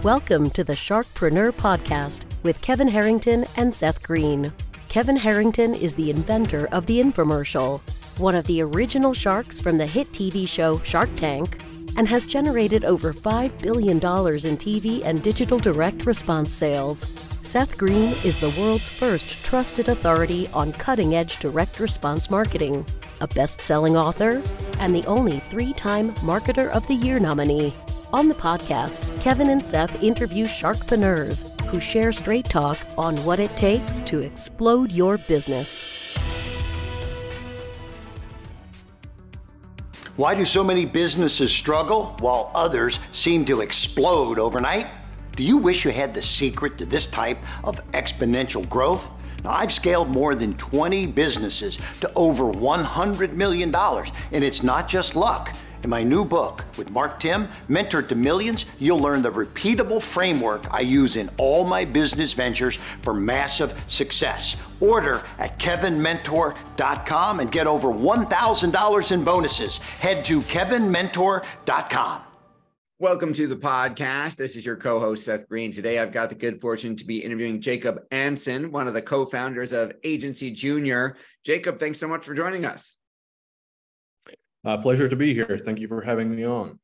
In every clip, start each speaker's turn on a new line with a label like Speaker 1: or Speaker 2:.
Speaker 1: Welcome to the Sharkpreneur podcast with Kevin Harrington and Seth Greene. Kevin Harrington is the inventor of the infomercial, one of the original sharks from the hit TV show Shark Tank, and has generated over $5 billion in TV and digital direct response sales. Seth Greene is the world's first trusted authority on cutting-edge direct response marketing, a best-selling author, and the only 3-time Marketer of the Year nominee. On the podcast, Kevin and Seth interview sharkpreneurs who share straight talk on what it takes to explode your business.
Speaker 2: Why do so many businesses struggle while others seem to explode overnight? Do you wish you had the secret to this type of exponential growth? Now, I've scaled more than 20 businesses to over $100 million, and it's not just luck. In my new book with Mark Tim, Mentor to Millions, you'll learn the repeatable framework I use in all my business ventures for massive success. Order at kevinmentor.com and get over $1,000 in bonuses. Head to kevinmentor.com.
Speaker 3: Welcome to the podcast. This is your co-host, Seth Greene. Today, I've got the good fortune to be interviewing Jacob Anson, one of the co-founders of agencyJR. Jacob, thanks so much for joining us.
Speaker 4: Pleasure to be here. Thank you for having me on.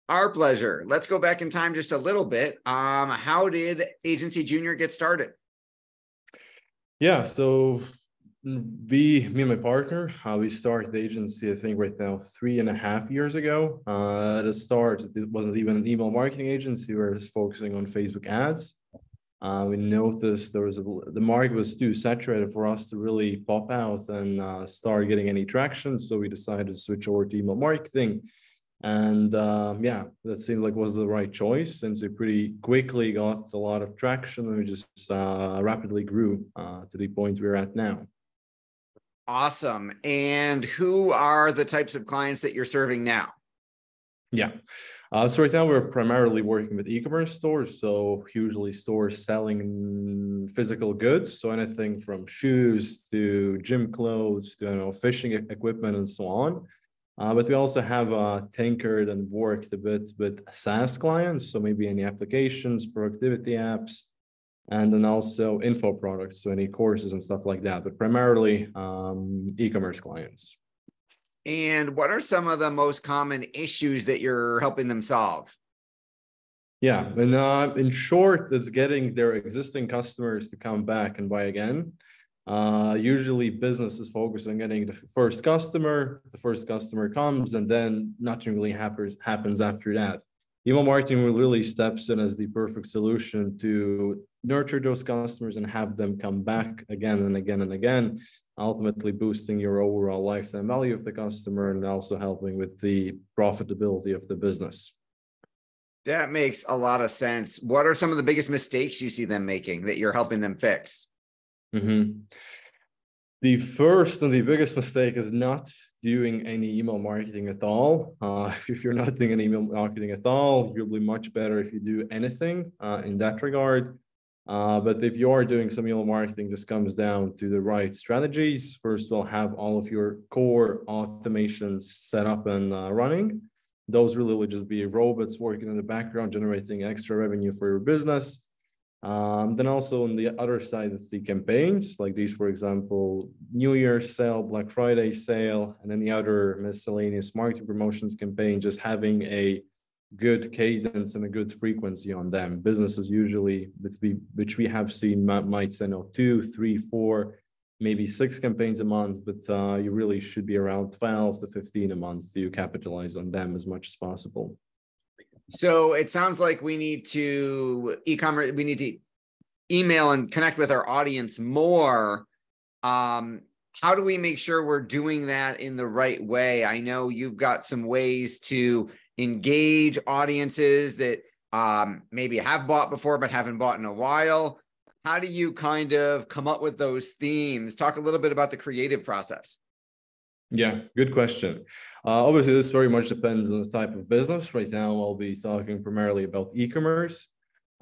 Speaker 3: Our pleasure. Let's go back in time just a little bit. How did agencyJR get started?
Speaker 4: Yeah, so me and my partner, we started the agency, I think right now 3.5 years ago. At the start, it wasn't even an email marketing agency. We were focusing on Facebook ads. We noticed the market was too saturated for us to really pop out and start getting any traction. So we decided to switch over to email marketing. And that seems like was the right choice since we pretty quickly got a lot of traction and we just rapidly grew to the point we're at now.
Speaker 3: Awesome. And who are the types of clients that you're serving now?
Speaker 4: Yeah. So right now we're primarily working with e-commerce stores. So usually stores selling physical goods. So anything from shoes to gym clothes to fishing equipment and so on. But we also have tinkered and worked a bit with SaaS clients. So maybe any applications, productivity apps, and then also info products. So any courses and stuff like that, but primarily e-commerce clients.
Speaker 3: And what are some of the most common issues that you're helping them solve?
Speaker 4: Yeah, and in short, it's getting their existing customers to come back and buy again. Usually business is focused on getting the first customer comes, and then nothing really happens after that. Email marketing really steps in as the perfect solution to nurture those customers and have them come back again and again and again, ultimately boosting your overall lifetime value of the customer and also helping with the profitability of the business.
Speaker 3: That makes a lot of sense. What are some of the biggest mistakes you see them making that you're helping them fix?
Speaker 4: Mm-hmm. The first and the biggest mistake is not doing any email marketing at all. If you're not doing any email marketing at all, you'll be much better if you do anything in that regard. But if you are doing some email marketing, just comes down to the right strategies. First of all, have all of your core automations set up and running. Those really will just be robots working in the background, generating extra revenue for your business. Then also on the other side, it's the campaigns like these, for example, New Year's sale, Black Friday sale, and any other miscellaneous marketing promotions campaign, just having a good cadence and a good frequency on them. Businesses usually, which we have seen, might send out 2, 3, 4, maybe 6 campaigns a month, but you really should be around 12 to 15 a month to capitalize on them as much as possible.
Speaker 3: So it sounds like we need to email and connect with our audience more. How do we make sure we're doing that in the right way? I know you've got some ways to engage audiences that maybe have bought before but haven't bought in a while. How do you kind of come up with those themes? Talk a little bit about the creative process.
Speaker 4: Yeah, good question. Obviously, this very much depends on the type of business. Right now, I'll be talking primarily about e-commerce.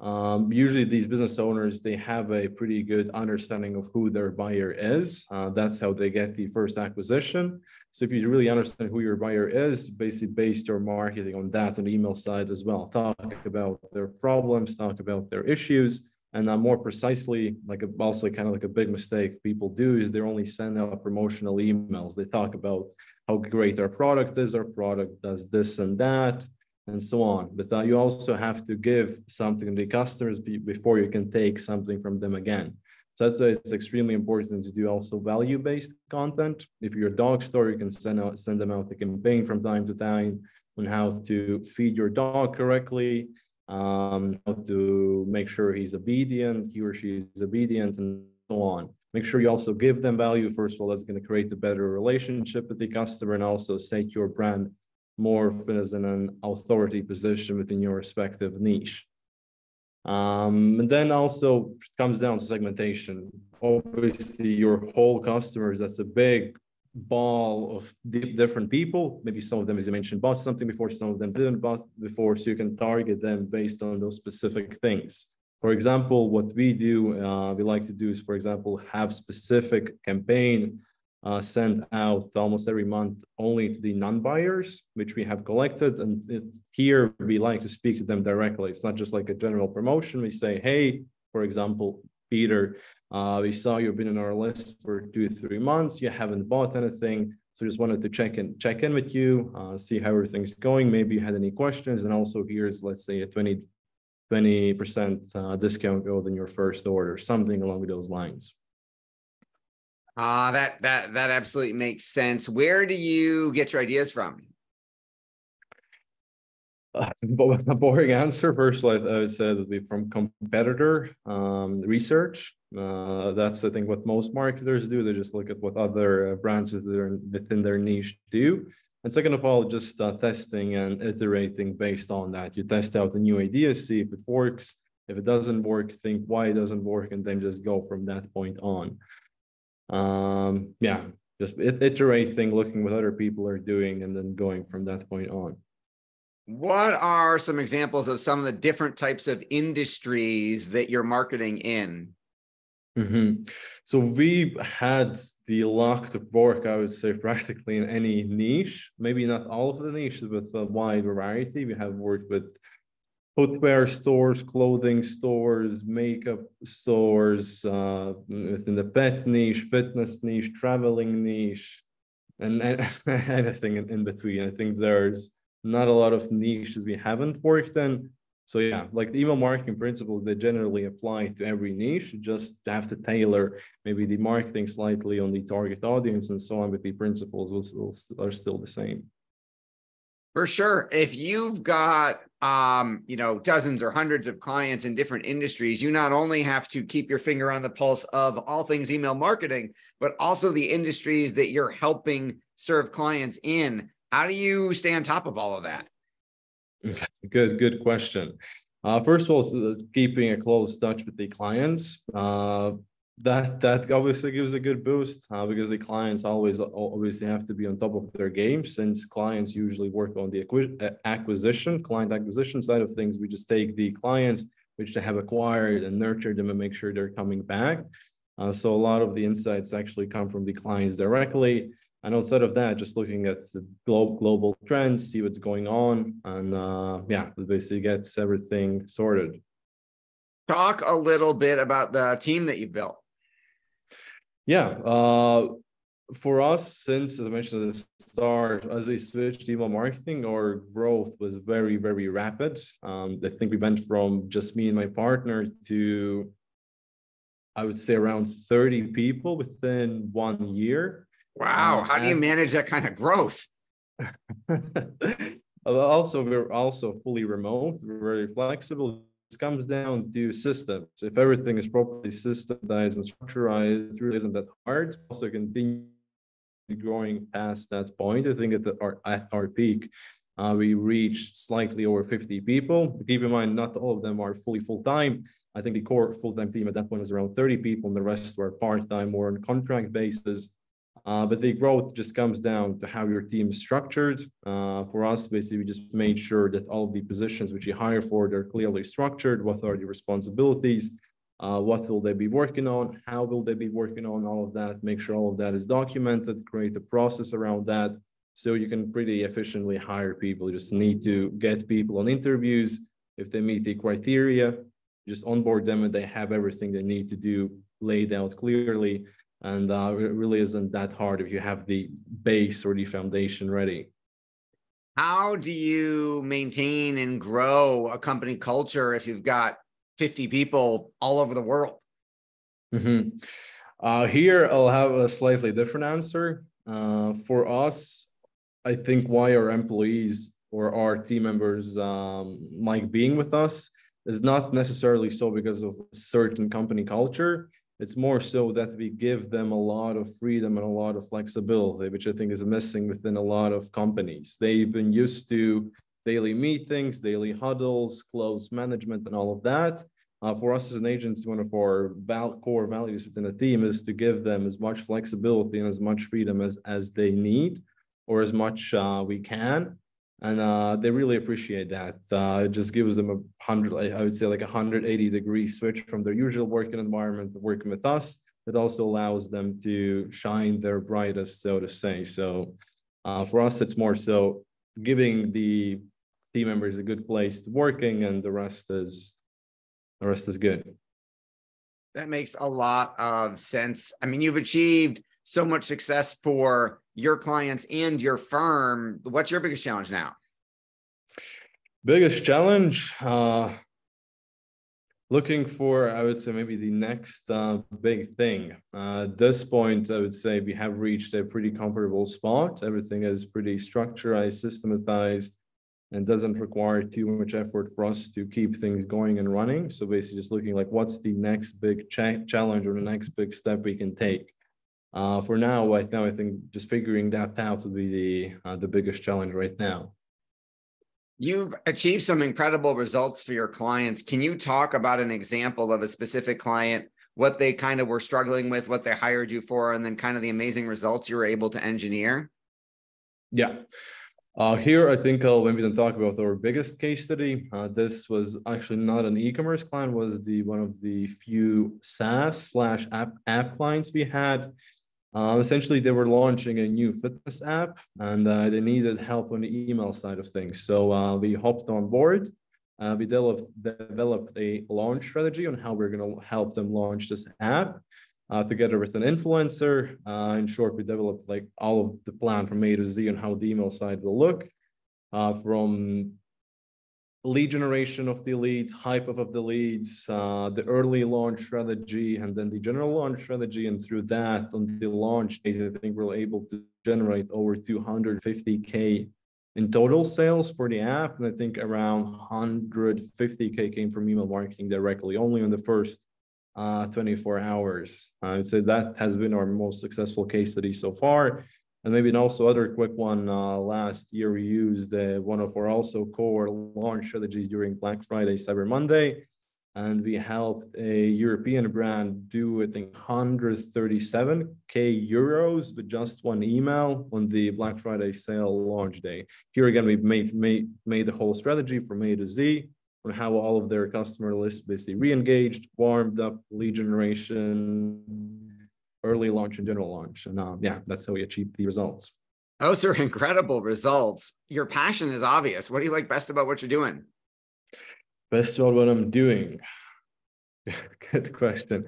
Speaker 4: Usually these business owners, they have a pretty good understanding of who their buyer is. That's how they get the first acquisition. So if you really understand who your buyer is, basically base your marketing on that on the email side as well. Talk about their problems, talk about their issues. And more precisely, also kind of like a big mistake people do is they only send out promotional emails. They talk about how great our product is, our product does this and that, and so on. But you also have to give something to the customers before you can take something from them again. So that's why it's extremely important to do also value-based content. If you're a dog store, you can send them out a campaign from time to time on how to feed your dog correctly, how to make sure he or she is obedient, and so on. Make sure you also give them value. First of all, that's going to create a better relationship with the customer and also set your brand more as in an authority position within your respective niche. And then also comes down to segmentation. Obviously, your whole customers, that's a big ball of different people. Maybe some of them, as you mentioned, bought something before, some of them didn't bought before, so you can target them based on those specific things. For example, what we do, we like to do is, for example, have specific campaign sent out almost every month only to the non-buyers, which we have collected. And here we like to speak to them directly. It's not just like a general promotion. We say, hey, for example, Peter, we saw you've been on our list for 2 to 3 months. You haven't bought anything. So just wanted to check in with you, see how everything's going. Maybe you had any questions. And also here's, let's say, a 20% discount code in your first order, something along those lines.
Speaker 3: That absolutely makes sense. Where do you get your ideas from?
Speaker 4: A boring answer. First, I would say it would be from competitor research. That's, I think, what most marketers do. They just look at what other brands within their niche do. And second of all, just testing and iterating based on that. You test out a new idea, see if it works. If it doesn't work, think why it doesn't work, and then just go from that point on. Just iterating, looking what other people are doing, and then going from that point on.
Speaker 3: What are some examples of some of the different types of industries that you're marketing in?
Speaker 4: So we had the luck to work, I would say, practically in any niche, maybe not all of the niches, but a wide variety. We have worked with footwear stores, clothing stores, makeup stores, within the pet niche, fitness niche, traveling niche, and anything in between. I think there's not a lot of niches we haven't worked in. So yeah, like the email marketing principles, they generally apply to every niche. You just have to tailor maybe the marketing slightly on the target audience and so on, but the principles are still the same.
Speaker 3: For sure. If you've got, dozens or hundreds of clients in different industries, you not only have to keep your finger on the pulse of all things email marketing, but also the industries that you're helping serve clients in. How do you stay on top of all of that?
Speaker 4: Okay, good question. First of all, keeping a close touch with the clients. That obviously gives a good boost because the clients always obviously have to be on top of their game, since clients usually work on the client acquisition side of things. We just take the clients which they have acquired and nurture them and make sure they're coming back. So a lot of the insights actually come from the clients directly. And outside of that, just looking at the global trends, see what's going on, and it basically gets everything sorted.
Speaker 3: Talk a little bit about the team that you built.
Speaker 4: Yeah, for us, since, as I mentioned at the start, as we switched to email marketing, our growth was very, very rapid. I think we went from just me and my partner to, I would say, around 30 people within 1 year.
Speaker 3: Wow. How do you manage that kind of growth?
Speaker 4: We're also fully remote. We're very flexible. It comes down to systems. If everything is properly systematized and structured, it really isn't that hard. Also continue growing past that point. I think at our peak, we reached slightly over 50 people. Keep in mind, not all of them are fully full-time. I think the core full-time team at that point was around 30 people, and the rest were part-time or on contract basis. But the growth just comes down to how your team is structured. For us, basically, we just made sure that all of the positions which you hire for, they're clearly structured. What are the responsibilities? What will they be working on? How will they be working on all of that? Make sure all of that is documented, create a process around that. So you can pretty efficiently hire people. You just need to get people on interviews. If they meet the criteria, just onboard them and they have everything they need to do laid out clearly. And it really isn't that hard if you have the base or the foundation ready.
Speaker 3: How do you maintain and grow a company culture if you've got 50 people all over the world?
Speaker 4: Here, I'll have a slightly different answer. For us, I think why our employees or our team members like being with us is not necessarily so because of a certain company culture. It's more so that we give them a lot of freedom and a lot of flexibility, which I think is missing within a lot of companies. They've been used to daily meetings, daily huddles, close management, and all of that. For us as an agency, one of our core values within the team is to give them as much flexibility and as much freedom as they need, or as much we can. And they really appreciate that. It just gives them I would say like 180-degree switch from their usual working environment to working with us. It also allows them to shine their brightest, so to say. So for us, it's more so giving the team members a good place to working, and the rest is good.
Speaker 3: That makes a lot of sense. I mean, you've achieved so much success for your clients and your firm. What's your biggest challenge now?
Speaker 4: Biggest challenge, looking for, I would say, maybe the next big thing. At this point, I would say we have reached a pretty comfortable spot. Everything is pretty structured, systematized, and doesn't require too much effort for us to keep things going and running. So basically just looking like what's the next big challenge or the next big step we can take. For now, right now, I think just figuring that out would be the biggest challenge right now.
Speaker 3: You've achieved some incredible results for your clients. Can you talk about an example of a specific client, what they kind of were struggling with, what they hired you for, and then kind of the amazing results you were able to engineer?
Speaker 4: Yeah. Here, I think I'll maybe then talk about our biggest case study. This was actually not an e-commerce client, was one of the few SaaS/app clients we had. Essentially, they were launching a new fitness app, and they needed help on the email side of things. So we hopped on board. We developed a launch strategy on how we're going to help them launch this app together with an influencer. In short, we developed like all of the plan from A to Z on how the email side will look, from lead generation of the leads, hype of the leads, the early launch strategy, and then the general launch strategy. And through that, on the launch date, I think we're able to generate over 250K in total sales for the app. And I think around 150K came from email marketing directly, only on the first 24 hours. I would say that has been our most successful case study so far. And maybe also other quick one, last year we used one of our also core launch strategies during Black Friday, Cyber Monday. And we helped a European brand do, I think, 137K euros with just one email on the Black Friday sale launch day. Here again, we've made the whole strategy from A to Z on how all of their customer lists basically re-engaged, warmed up, lead generation, early launch and general launch. And yeah, that's how we achieved the results.
Speaker 3: Those are incredible results. Your passion is obvious. What do you like best about what you're doing?
Speaker 4: Best about what I'm doing? Good question.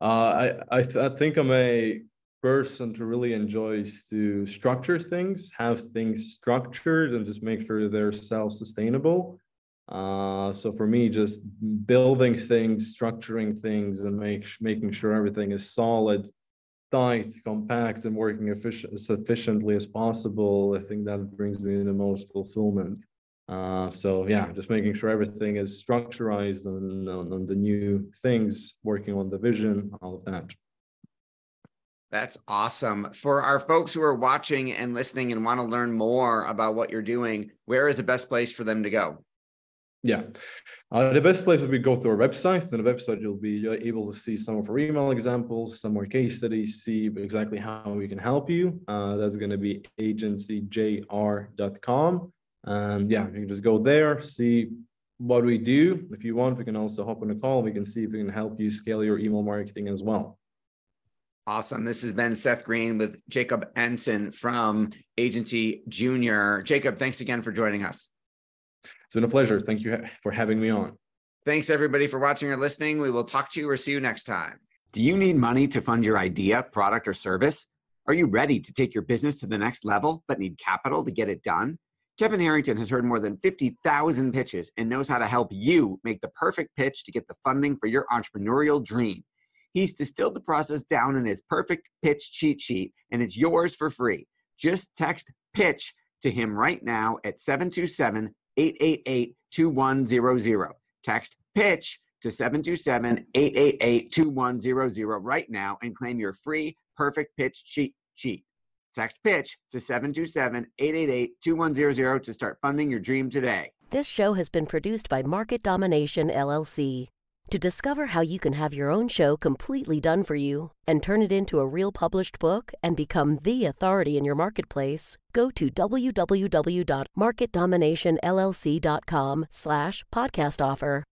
Speaker 4: I think I'm a person who really enjoys to structure things, have things structured, and just make sure they're self-sustainable. So for me, just building things, structuring things, and making sure everything is solid, tight, compact, and working as efficiently as possible, I think that brings me the most fulfillment. So yeah, just making sure everything is structurized on the new things, working on the vision, all of that.
Speaker 3: That's awesome. For our folks who are watching and listening and want to learn more about what you're doing, where is the best place for them to go?
Speaker 4: Yeah. The best place would be go to our website. On the website, you'll be able to see some of our email examples, some more case studies, see exactly how we can help you. That's going to be agencyJR.com. And yeah, you can just go there, see what we do. If you want, we can also hop on a call. We can see if we can help you scale your email marketing as well.
Speaker 3: Awesome. This has been Seth Greene with Jacob Anson from agencyJR. Jacob, thanks again for joining us.
Speaker 4: It's been a pleasure. Thank you for having me on.
Speaker 3: Thanks, everybody, for watching or listening. We will talk to you or see you next time.
Speaker 5: Do you need money to fund your idea, product, or service? Are you ready to take your business to the next level, but need capital to get it done? Kevin Harrington has heard more than 50,000 pitches and knows how to help you make the perfect pitch to get the funding for your entrepreneurial dream. He's distilled the process down in his perfect pitch cheat sheet, and it's yours for free. Just text PITCH to him right now at 727-888-2100. Text PITCH to 727-888-2100 right now and claim your free perfect pitch cheat sheet. Text PITCH to 727-888-2100 to start funding your dream today.
Speaker 1: This show has been produced by Market Domination, LLC. To discover how you can have your own show completely done for you and turn it into a real published book and become the authority in your marketplace, go to www.marketdominationllc.com/podcast offer.